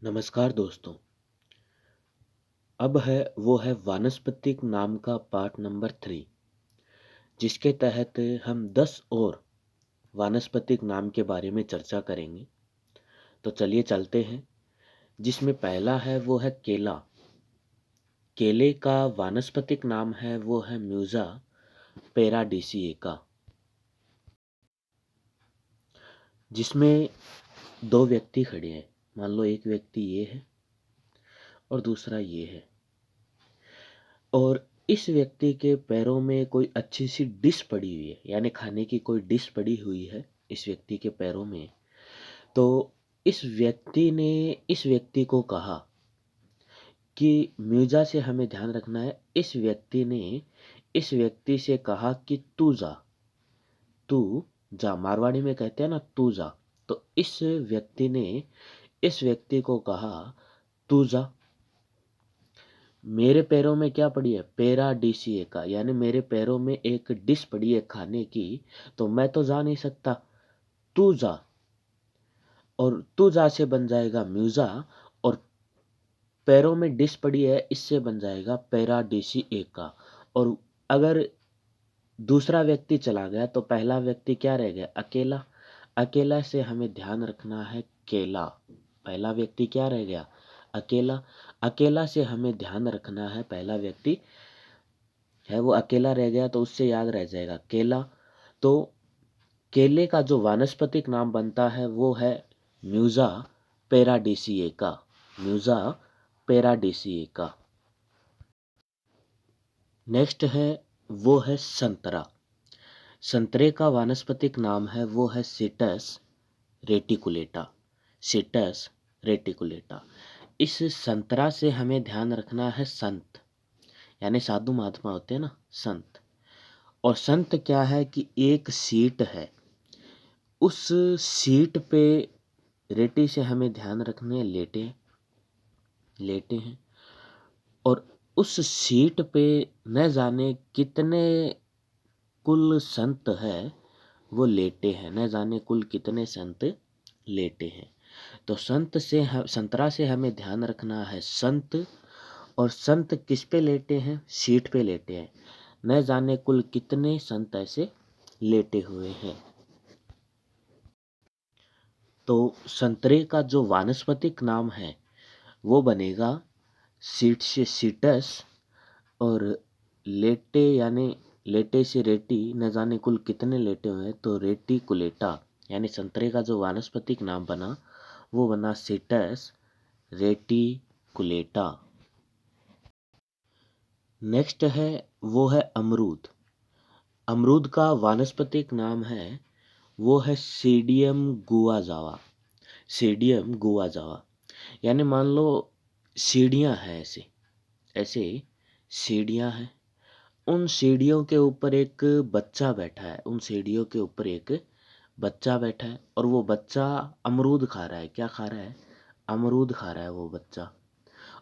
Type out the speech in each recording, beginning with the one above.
नमस्कार दोस्तों। अब वो है वानस्पतिक नाम का पार्ट नंबर 3, जिसके तहत हम 10 और वानस्पतिक नाम के बारे में चर्चा करेंगे। तो चलिए चलते हैं। जिसमें पहला वो है केला। केले का वानस्पतिक नाम वो है म्यूजा पेराडिसिएका। जिसमें दो व्यक्ति खड़े हैं। मान लो एक व्यक्ति ये है और दूसरा ये है, और इस व्यक्ति के पैरों में कोई अच्छी सी डिश पड़ी हुई है, यानी खाने की कोई डिश पड़ी हुई है इस व्यक्ति के पैरों में। तो इस व्यक्ति ने इस व्यक्ति को कहा कि म्यूजा से हमें ध्यान रखना है। इस व्यक्ति ने इस व्यक्ति से कहा कि तू जा। मारवाड़ी में कहते हैं ना, तू जा। तो इस व्यक्ति ने इस व्यक्ति को कहा, तू जा। मेरे पैरों में क्या पड़ी है? पेराडिसिएका, यानी मेरे पैरों में एक डिश पड़ी है खाने की, तो मैं तो जा नहीं सकता, तू जा। और तू जा से बन जाएगा म्यूजा, और पैरों में डिश पड़ी है इससे बन जाएगा पेराडिसिएका। और अगर दूसरा व्यक्ति चला गया तो पहला व्यक्ति क्या रह गया? अकेला। अकेला से हमें ध्यान रखना है केला। पहला व्यक्ति क्या रह गया? अकेला। अकेला से हमें ध्यान रखना है पहला व्यक्ति है वो अकेला रह गया, तो उससे याद रह जाएगा केला। तो केले का जो वानस्पतिक नाम बनता है वो है म्यूजा पेराडिसिएका। म्यूजा पेराडिसिएका। नेक्स्ट वो है संतरा। संतरे का वानस्पतिक नाम वो है सिटस रेटिकुलेटा। सिटस रेटिकुलेटा। इस संतरा से हमें ध्यान रखना है संत, यानी साधु महात्मा होते हैं ना, संत। और संत क्या है कि एक सीट है, उस सीट पे रेटी से हमें ध्यान रखने लेटे लेटे हैं। और उस सीट पे न जाने कितने कुल संत है वो लेटे हैं, न जाने कुल कितने संत लेटे हैं। तो संतरा से हमें ध्यान रखना है संत। और संत किस पे लेटे हैं? सीट पे लेटे हैं। न जाने कुल कितने संत ऐसे लेटे हुए हैं। तो संतरे का जो वानस्पतिक नाम है वो बनेगा सीट से सीटस, और लेटे यानी लेटे से रेटी, न जाने कुल कितने लेटे हुए हैं, तो रेटिकुलेटा। यानी संतरे का जो वानस्पतिक नाम बना वो बना सीटस रेटिकुलेटा। नेक्स्ट वो है अमरूद। अमरूद का वानस्पतिक नाम वो है सीडियम गुआजावा। सीडियम गुआजावा। यानी मान लो सीढ़ियाँ हैं, ऐसे ऐसे सीढ़ियाँ हैं। उन सीढ़ियों के ऊपर एक बच्चा बैठा है। उन सीढ़ियों के ऊपर एक बच्चा बैठा है, और वो बच्चा अमरूद खा रहा है। क्या खा रहा है? अमरूद खा रहा है वो बच्चा।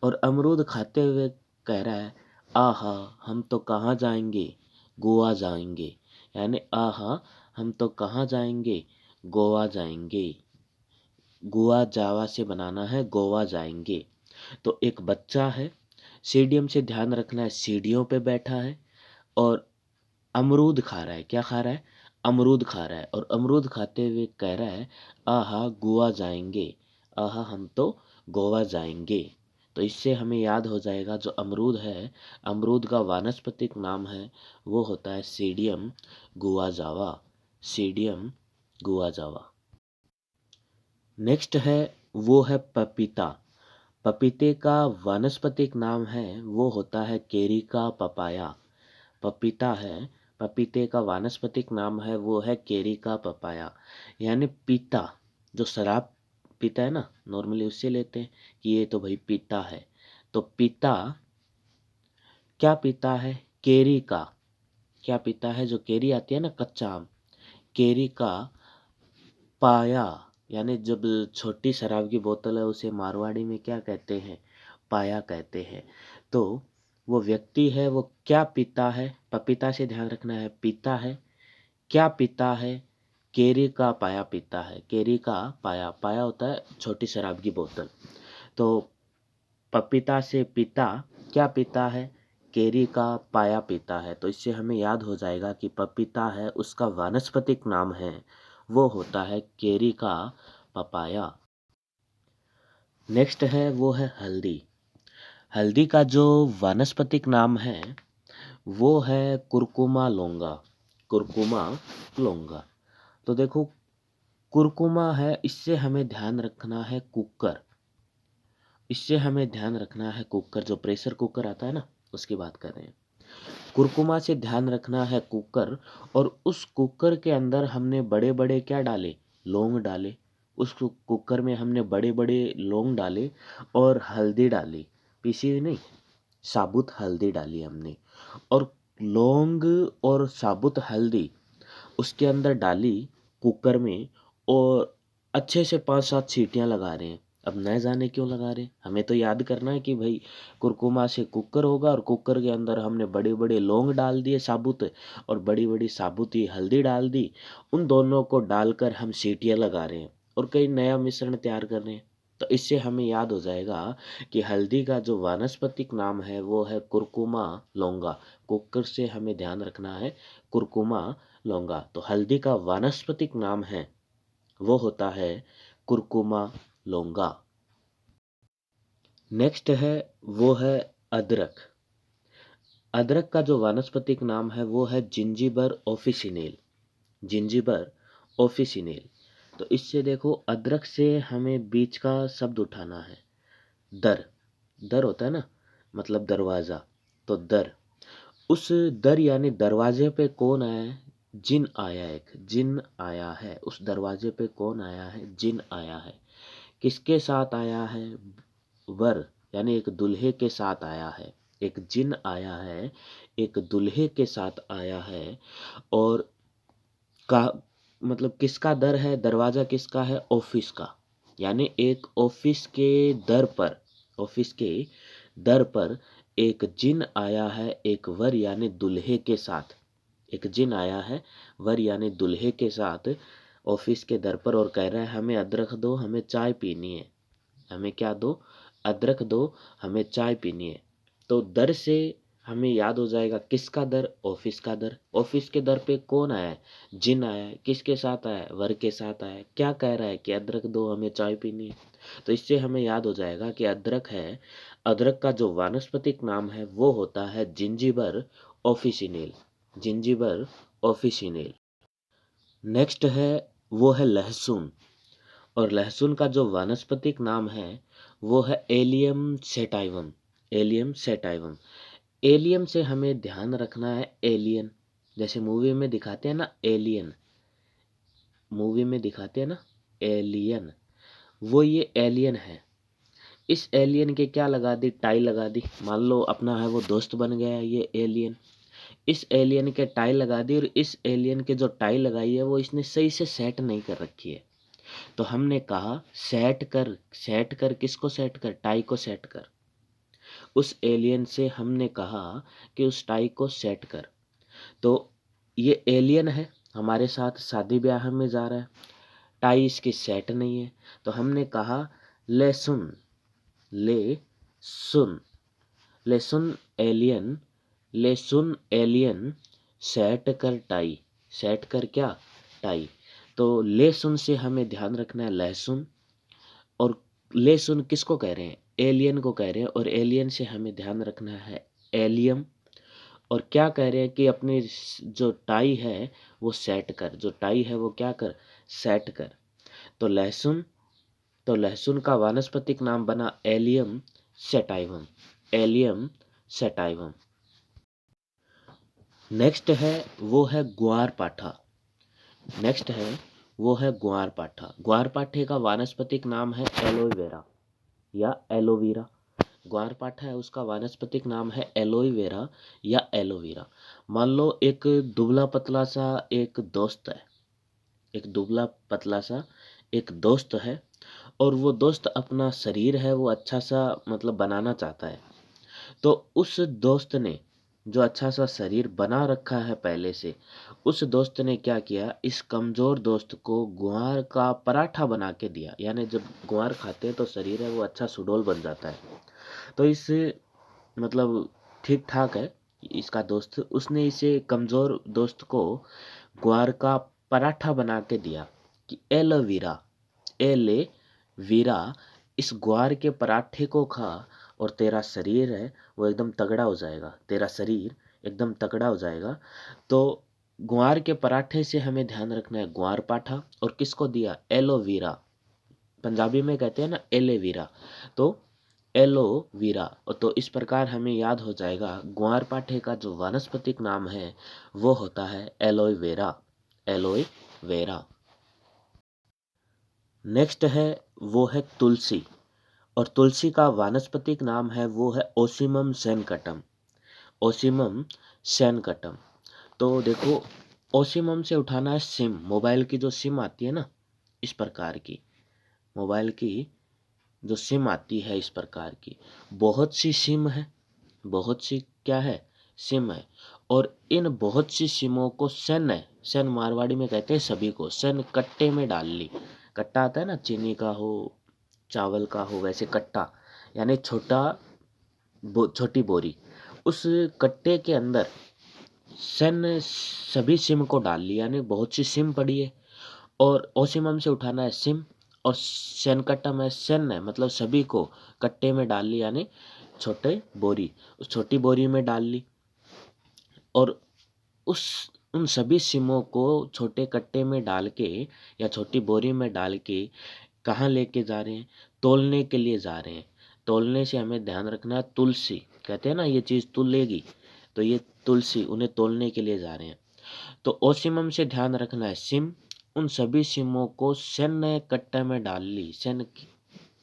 और अमरूद खाते हुए कह रहा है, आहा हम तो कहाँ जाएंगे? गोवा जाएंगे। यानी आहा हम तो कहाँ जाएंगे? गोवा जाएंगे। गोवा जावा से बनाना है गोवा जाएंगे। तो एक बच्चा है, सीढ़ियों से ध्यान रखना है, सीढ़ियों पे बैठा है और अमरूद खा रहा है। क्या खा रहा है? अमरूद खा रहा है। और अमरूद खाते हुए कह रहा है, आहा गोवा जाएंगे। आहा हम तो गोवा जाएंगे। तो इससे हमें याद हो जाएगा जो अमरूद है, अमरूद का वानस्पतिक नाम वो होता है सीडियम गुआजावा। सीडियम गुआजावा। नेक्स्ट वो है पपीता। पपीते का वानस्पतिक नाम वो होता है केरिका पपाया। पपीता है, पपीते का वानस्पतिक नाम वो है केरिका पपाया। यानी पीता, जो शराब पीता है ना, नॉर्मली उससे लेते हैं कि ये तो भाई पीता है। तो पीता क्या पीता है? केरी का। क्या पीता है? जो केरी आती है ना, कच्चा आम, केरी का पाया। यानी जब छोटी शराब की बोतल है उसे मारवाड़ी में क्या कहते हैं? पाया कहते हैं। तो वो व्यक्ति वो क्या पीता है? पपीता से ध्यान रखना है, पीता है। क्या पीता है? केरी का पाया पीता है। केरी का पाया, पाया होता है छोटी शराब की बोतल। तो पपीता से पिता क्या पीता है? केरी का पाया पीता है। तो इससे हमें याद हो जाएगा कि पपीता है उसका वानस्पतिक नाम है वो होता है केरी का पपाया। नेक्स्ट है वो है हल्दी। हल्दी का जो वानस्पतिक नाम है वो है कुरकुमा लोंगा। कुरकुमा लोंगा। तो देखो कुरकुमा है, इससे हमें ध्यान रखना है कुकर। इससे हमें ध्यान रखना है कुकर, जो प्रेशर कुकर आता है ना, उसकी बात कर रहे हैं। कुरकुमा से ध्यान रखना है कुकर। और उस कुकर के अंदर हमने बड़े बड़े क्या डाले? लौंग डाले। उस कुकर में हमने बड़े बड़े लौंग डाले और हल्दी डाली, पीसी हुई नहीं, साबुत हल्दी डाली हमने। और लौंग और साबुत हल्दी उसके अंदर डाली कुकर में, और अच्छे से 5-7 सीटियां लगा रहे हैं। अब न जाने क्यों लगा रहे हैं, हमें तो याद करना है कि भाई कुरकुमा से कुकर होगा, और कुकर के अंदर हमने बड़े बड़े लौंग डाल दिए साबुत, और बड़ी बड़ी साबुत ही हल्दी डाल दी। उन दोनों को डालकर हम सीटियां लगा रहे हैं और कई नया मिश्रण तैयार कर रहे हैं। तो इससे हमें याद हो जाएगा कि हल्दी का जो वानस्पतिक नाम है वो है कुरकुमा लौंगा। कुकर से हमें ध्यान रखना है कुरकुमा लौंगा। तो हल्दी का वानस्पतिक नाम है वो होता है कुरकुमा लौंगा। नेक्स्ट है वो है अदरक। अदरक का जो वानस्पतिक नाम है वो है जिंजीबर ऑफिसिनेल। जिंजीबर ऑफिसिनेल। तो इससे देखो अदरक से हमें बीच का शब्द उठाना है, दर। दर होता है ना, मतलब दरवाजा। तो दर, उस दर यानी दरवाजे पे कौन आया है? जिन आया है। एक जिन आया है उस दरवाजे पे। कौन आया है? जिन आया है। किसके साथ आया है? वर यानी एक दूल्हे के साथ आया है। एक जिन आया है, एक दूल्हे के साथ आया है। और का मतलब किसका दर है? दरवाजा किसका है? ऑफिस का। यानी एक ऑफिस के दर पर, ऑफिस के दर पर एक जिन आया है, एक वर यानी दूल्हे के साथ। एक जिन आया है वर यानी दूल्हे के साथ ऑफिस के दर पर, और कह रहा है हमें अदरक दो, हमें चाय पीनी है। हमें क्या दो? अदरक दो, हमें चाय पीनी है। तो दर से हमें याद हो जाएगा किसका दर? ऑफिस का दर। ऑफिस के दर पे कौन आया है? जिन आया है। किसके साथ आया है? वर के साथ आया है। क्या कह रहा है? कि अदरक दो, हमें चाय पीनी है। तो इससे हमें याद हो जाएगा कि अदरक है। अदरक का जो वानस्पतिक नाम है वो होता है जिंजीबर ऑफिसिनेल। जिंजीबर ऑफिसिनेल। नेक्स्ट है वो है लहसुन। और लहसुन का जो वानस्पतिक नाम है वो है allium sativum. Allium sativum. Allium से हमें ध्यान रखना है एलियन। जैसे मूवी में दिखाते हैं ना एलियन, मूवी में दिखाते हैं ना एलियन, वो ये एलियन है। इस एलियन के क्या लगा दी? टाई लगा दी। मान लो अपना है वो दोस्त बन गया है ये एलियन। इस एलियन के टाई लगा दी, और इस एलियन के जो टाई लगाई है वो इसने सही से सेट नहीं कर रखी है। तो हमने कहा सेट कर। सेट कर किसको? सेट कर, टाई को सेट कर। उस एलियन से हमने कहा कि उस टाई को सेट कर। तो ये एलियन है, हमारे साथ शादी ब्याह में जा रहा है, टाई इसकी सेट नहीं है। तो हमने कहा ले सुन। ले सुन। ले सुन एलियन। ले सुन एलियन, सेट कर टाई। सेट कर क्या? टाई। तो ले सुन से हमें ध्यान रखना है लहसुन। और ले सुन किसको कह रहे हैं? एलियन को कह रहे हैं। और एलियन से हमें ध्यान रखना है एलियम। और क्या कह रहे हैं कि अपनी जो टाई है वो सेट कर। जो टाई है वो क्या कर? सेट कर। तो लहसुन, तो लहसुन का वानस्पतिक नाम बना allium sativum. Allium sativum. Next है वो है ग्वार पाठा। नेक्स्ट है वो है ग्वार पाठा। ग्वार पाठे का वानस्पतिक नाम है एलोवेरा या एलोवीरा। ग्वार पाठा है उसका वानस्पतिक नाम है एलोवेरा या एलोवेरा। मान लो एक दुबला पतला सा एक दोस्त है। एक दुबला पतला सा एक दोस्त है, और वो दोस्त अपना शरीर है वो अच्छा सा मतलब बनाना चाहता है। तो उस दोस्त ने जो अच्छा सा शरीर बना रखा है पहले से, उस दोस्त ने क्या किया, इस कमजोर दोस्त को ग्वार का पराठा बना के दिया। यानी जब ग्वार खाते हैं तो शरीर है वो अच्छा सुडौल बन जाता है। तो इस मतलब ठीक ठाक है इसका दोस्त, उसने इसे कमजोर दोस्त को ग्वार का पराठा बना के दिया कि एलोवीरा, एले वीरा, इस ग्वार के पराठे को खा और तेरा शरीर है वो एकदम तगड़ा हो जाएगा, तेरा शरीर एकदम तगड़ा हो जाएगा। तो ग्वार के पराठे से हमें ध्यान रखना है ग्वार पाठा, और किसको दिया, एलोवीरा, पंजाबी में कहते हैं ना एलेवीरा, तो एलोवीरा। तो इस प्रकार हमें याद हो जाएगा ग्वार पाठे का जो वानस्पतिक नाम है वो होता है एलोवेरा, एलोवेरा। नेक्स्ट है वो है तुलसी, और तुलसी का वानस्पतिक नाम है वो है ओसिमम सैनकटम, ओसिमम सैनकटम। तो देखो, ओसिमम से उठाना है सिम, मोबाइल की जो सिम आती है ना, इस प्रकार की मोबाइल की जो सिम आती है इस प्रकार की, बहुत सी सिम है, बहुत सी क्या है, सिम है। और इन बहुत सी सिमों को सन है, सन मारवाड़ी में कहते हैं सभी को, सन कट्टे में डाल ली। कट्टा आता है ना, चीनी का हो चावल का हो वैसे कट्टा, यानी छोटी बोरी, उस कट्टे के अंदर सन सभी सिम को डाल लिया, यानी बहुत सी सिम पड़ी है। और ओसिमम से उठाना है सिम, और सेनकट्टा में सेन है मतलब सभी को कट्टे में डाल ली, यानी छोटे बोरी, उस छोटी बोरी में डाल ली। और उस उन सभी सिमों को छोटे कट्टे में डाल के या छोटी बोरी में डाल के कहाँ लेके जा रहे हैं, तोलने के लिए जा रहे हैं। तोलने से हमें ध्यान रखना है, तुलसी कहते हैं ना ये चीज़ तुलेगी, तो ये तुलसी उन्हें तोलने के लिए जा रहे हैं। तो ओसिमम से ध्यान रखना है सिम, उन सभी सिमों को सेन ने कट्टे में डाल ली, सेन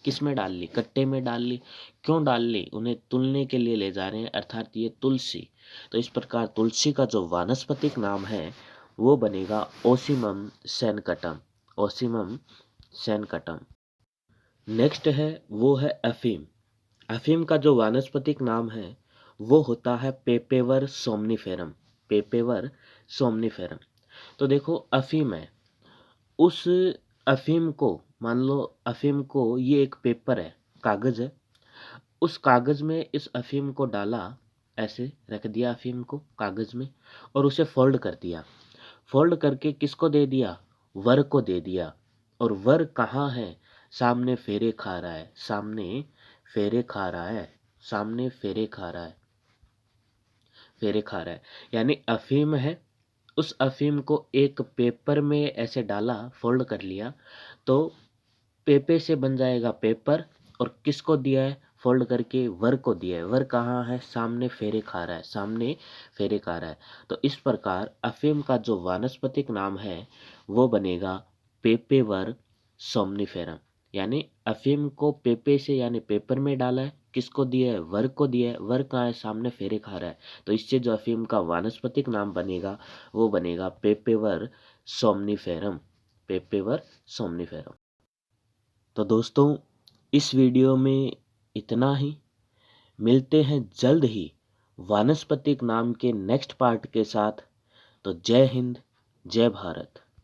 किस में डाल ली, कट्टे में डाल ली। क्यों डाल ली, उन्हें तुलने के लिए ले जा रहे हैं, अर्थात ये तुलसी। तो इस प्रकार तुलसी का जो वानस्पतिक नाम है वो बनेगा ओसिमम सैनकटम, ओसिमम सैनकटम। नेक्स्ट है वो है अफीम, अफीम का जो वानस्पतिक नाम है वो होता है पेपेवर सोमनिफेरम, पेपेवर सोमनिफेरम। तो देखो अफीम है, उस अफीम को मान लो, अफीम को ये एक पेपर है, कागज है, उस कागज में इस अफीम को डाला, ऐसे रख दिया अफीम को कागज में, और उसे फोल्ड कर दिया, फोल्ड करके किसको दे दिया, वर को दे दिया। और वर कहाँ है, सामने फेरे खा रहा है, सामने फेरे खा रहा है, सामने फेरे खा रहा है, फेरे खा रहा है। यानी अफीम है, उस अफीम को एक पेपर में ऐसे डाला, फोल्ड कर लिया, तो पेपे से बन जाएगा पेपर, और किसको दिया है, फोल्ड करके वर को दिया है, वर कहाँ है, सामने फेरे खा रहा है, सामने फेरे खा रहा है। तो इस प्रकार अफीम का जो वानस्पतिक नाम है वो बनेगा पेपेवर सोमनिफेरम। यानी अफीम को पेपे से यानी पेपर में डाला है, किसको दिया है, वर को दिया है, वर कहाँ है, सामने फेरे खा रहा है। तो इससे जो अफीम का वानस्पतिक नाम बनेगा वो बनेगा पेपेवर सोमनिफेरम, पेपेवर सोमनिफेरम। तो दोस्तों इस वीडियो में इतना ही, मिलते हैं जल्द ही वानस्पतिक नाम के नेक्स्ट पार्ट के साथ। तो जय हिंद, जय भारत।